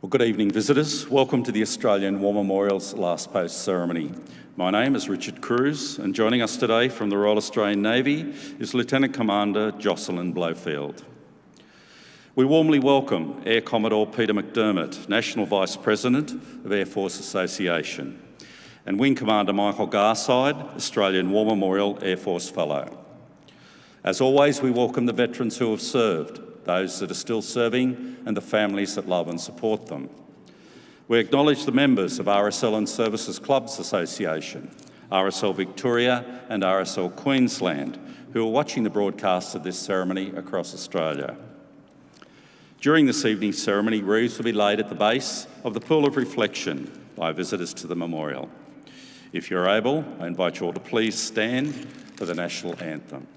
Well, good evening, visitors. Welcome to the Australian War Memorial's Last Post ceremony. My name is Richard Cruz, and joining us today from the Royal Australian Navy is Lieutenant Commander Jocelyn Blowfield. We warmly welcome Air Commodore Peter McDermott, National Vice President of Air Force Association, and Wing Commander Michael Garside, Australian War Memorial Air Force Fellow. As always, we welcome the veterans who have served, those that are still serving, and the families that love and support them. We acknowledge the members of RSL Services Clubs Association, RSL Victoria and RSL Queensland, who are watching the broadcast of this ceremony across Australia. During this evening's ceremony, wreaths will be laid at the base of the Pool of Reflection by visitors to the memorial. If you're able, I invite you all to please stand for the national anthem.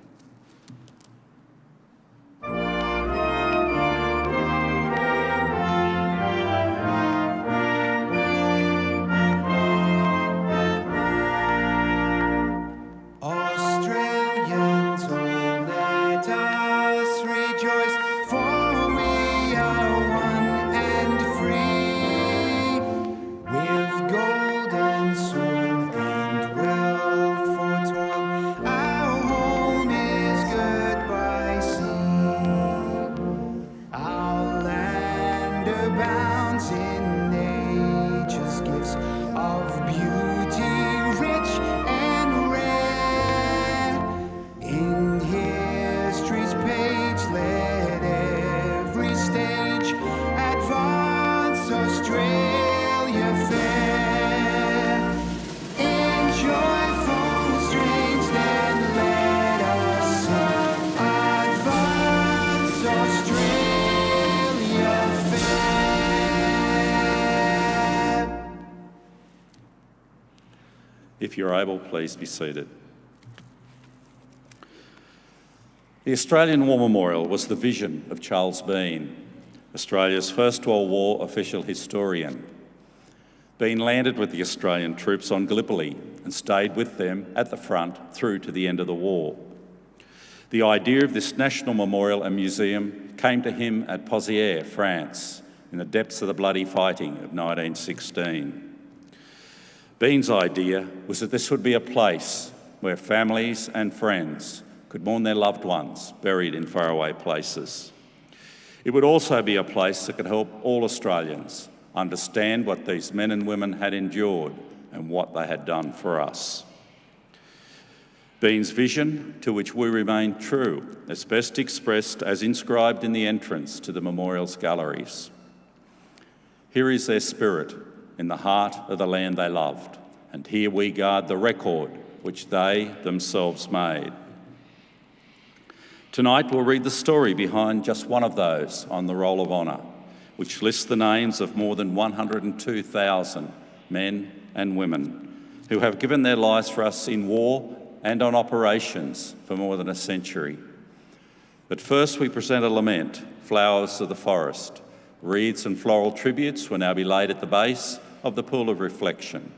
If you're able, please be seated. The Australian War Memorial was the vision of Charles Bean, Australia's First World War official historian. Bean landed with the Australian troops on Gallipoli and stayed with them at the front through to the end of the war. The idea of this national memorial and museum came to him at Pozières, France, in the depths of the bloody fighting of 1916. Bean's idea was that this would be a place where families and friends could mourn their loved ones buried in faraway places. It would also be a place that could help all Australians understand what these men and women had endured and what they had done for us. Bean's vision, to which we remain true, is best expressed as inscribed in the entrance to the memorial's galleries. Here is their spirit, in the heart of the land they loved, and here we guard the record which they themselves made. Tonight we'll read the story behind just one of those on the Roll of Honour, which lists the names of more than 102,000 men and women who have given their lives for us in war and on operations for more than a century. But first we present a lament, Flowers of the Forest. Wreaths and floral tributes will now be laid at the base of the Pool of Reflection.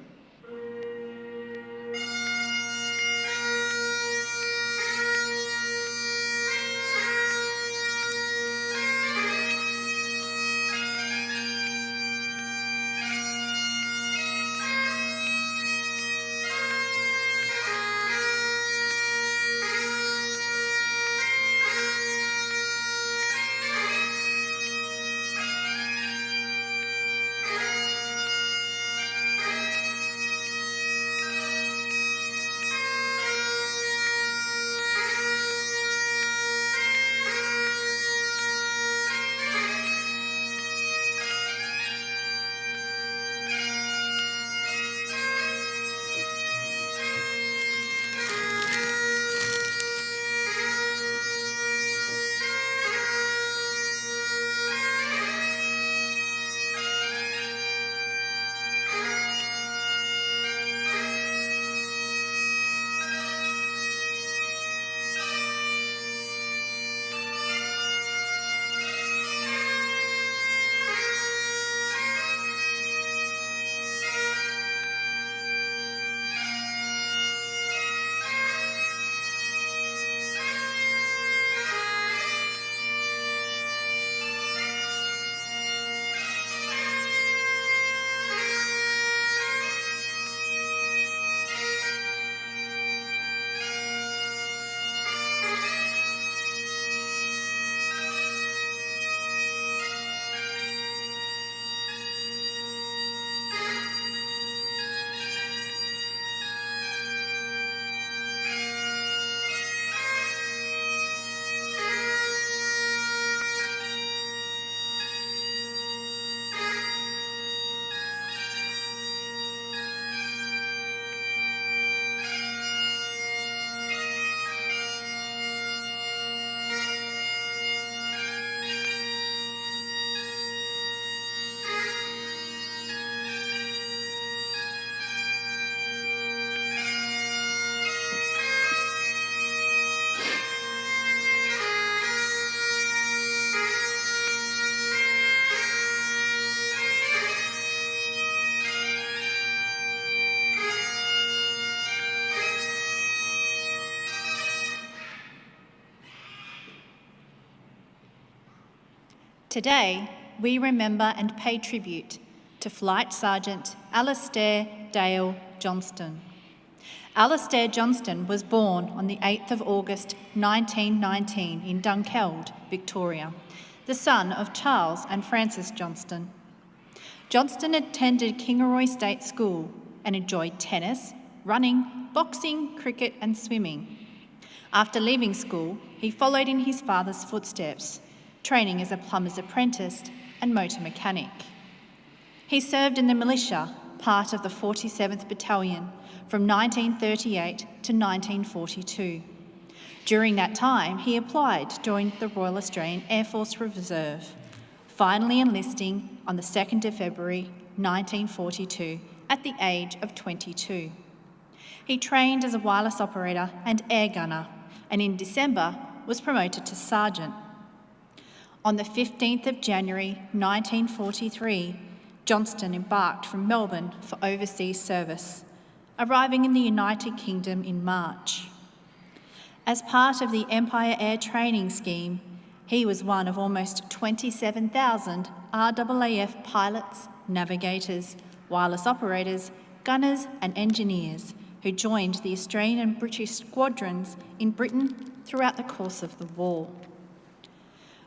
Today, we remember and pay tribute to Flight Sergeant Alastair Dale Johnston. Alastair Johnston was born on the 8th of August 1919 in Dunkeld, Victoria, the son of Charles and Frances Johnston. Johnston attended Kingaroy State School and enjoyed tennis, running, boxing, cricket and swimming. After leaving school, he followed in his father's footsteps, training as a plumber's apprentice and motor mechanic. He served in the militia, part of the 47th Battalion, from 1938 to 1942. During that time, he applied to join the Royal Australian Air Force Reserve, finally enlisting on the 2nd of February 1942 at the age of 22. He trained as a wireless operator and air gunner, and in December was promoted to sergeant. On the 15th of January 1943, Johnston embarked from Melbourne for overseas service, arriving in the United Kingdom in March. As part of the Empire Air Training Scheme, he was one of almost 27,000 RAAF pilots, navigators, wireless operators, gunners and engineers who joined the Australian and British squadrons in Britain throughout the course of the war.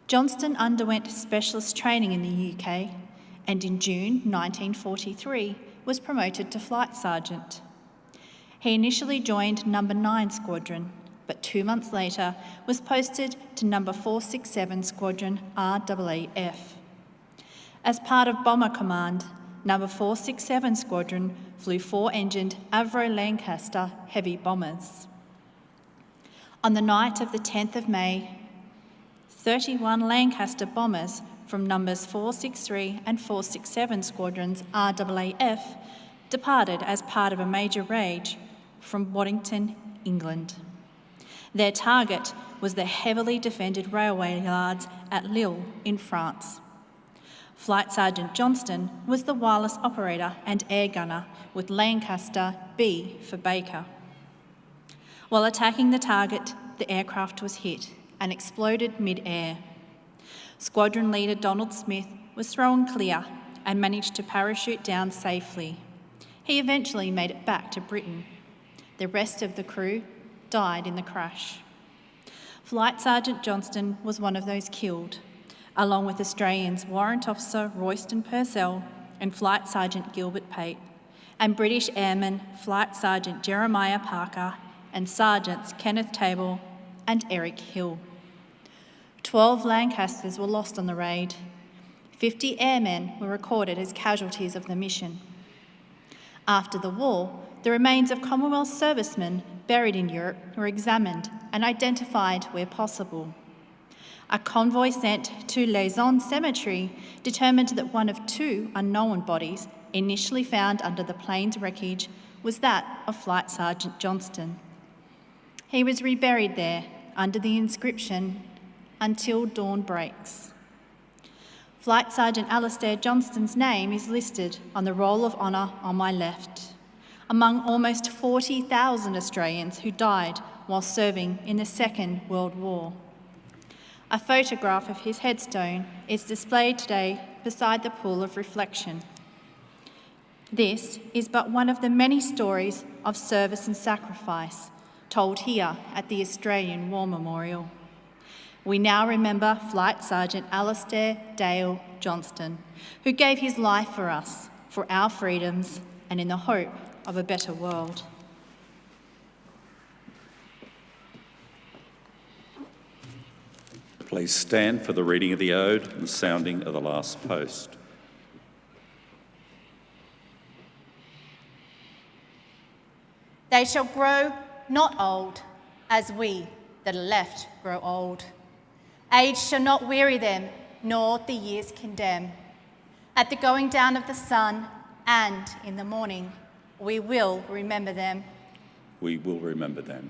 Johnston underwent specialist training in the UK and in June 1943 was promoted to Flight Sergeant. He initially joined No. 9 Squadron, but 2 months later was posted to No. 467 Squadron RAAF. As part of Bomber Command, No. 467 Squadron flew 4-engined Avro Lancaster heavy bombers. On the night of the 10th of May, 31 Lancaster bombers from numbers 463 and 467 Squadrons RAAF departed as part of a major raid from Waddington, England. Their target was the heavily defended railway yards at Lille in France. Flight Sergeant Johnston was the wireless operator and air gunner with Lancaster B for Baker. While attacking the target, the aircraft was hit and exploded mid-air. Squadron leader Donald Smith was thrown clear and managed to parachute down safely. He eventually made it back to Britain. The rest of the crew died in the crash. Flight Sergeant Johnston was one of those killed, along with Australians Warrant Officer Royston Purcell and Flight Sergeant Gilbert Pate, and British Airmen Flight Sergeant Jeremiah Parker and Sergeants Kenneth Table and Eric Hill. 12 Lancasters were lost on the raid. 50 airmen were recorded as casualties of the mission. After the war, the remains of Commonwealth servicemen buried in Europe were examined and identified where possible. A convoy sent to Lausanne Cemetery determined that one of 2 unknown bodies initially found under the plane's wreckage was that of Flight Sergeant Johnston. He was reburied there under the inscription, "Until dawn breaks." Flight Sergeant Alastair Johnston's name is listed on the Roll of Honour on my left, among almost 40,000 Australians who died while serving in the Second World War. A photograph of his headstone is displayed today beside the pool of reflection. This is but one of the many stories of service and sacrifice told here at the Australian War Memorial. We now remember Flight Sergeant Alastair Dale Johnston, who gave his life for us, for our freedoms, and in the hope of a better world. Please stand for the reading of the Ode and the sounding of the last post. They shall grow not old, as we that are left grow old. Age shall not weary them, nor the years condemn. At the going down of the sun and in the morning, we will remember them. We will remember them.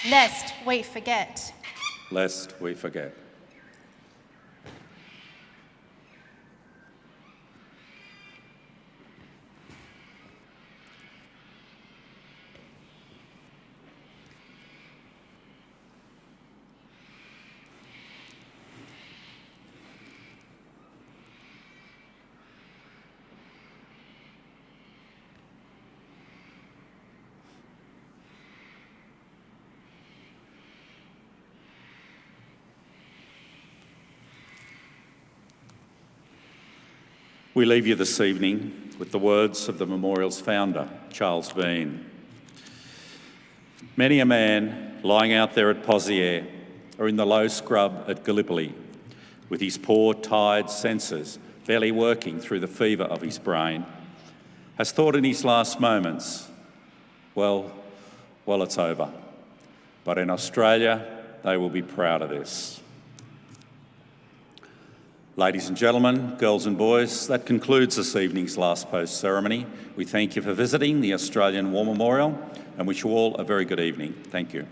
lest we forget. Lest we forget. We leave you this evening with the words of the memorial's founder, Charles Bean. Many a man lying out there at Poziere or in the low scrub at Gallipoli, with his poor, tired senses barely working through the fever of his brain, has thought in his last moments, well, it's over. But in Australia, they will be proud of this. Ladies and gentlemen, girls and boys, that concludes this evening's last post ceremony. We thank you for visiting the Australian War Memorial and wish you all a very good evening. Thank you.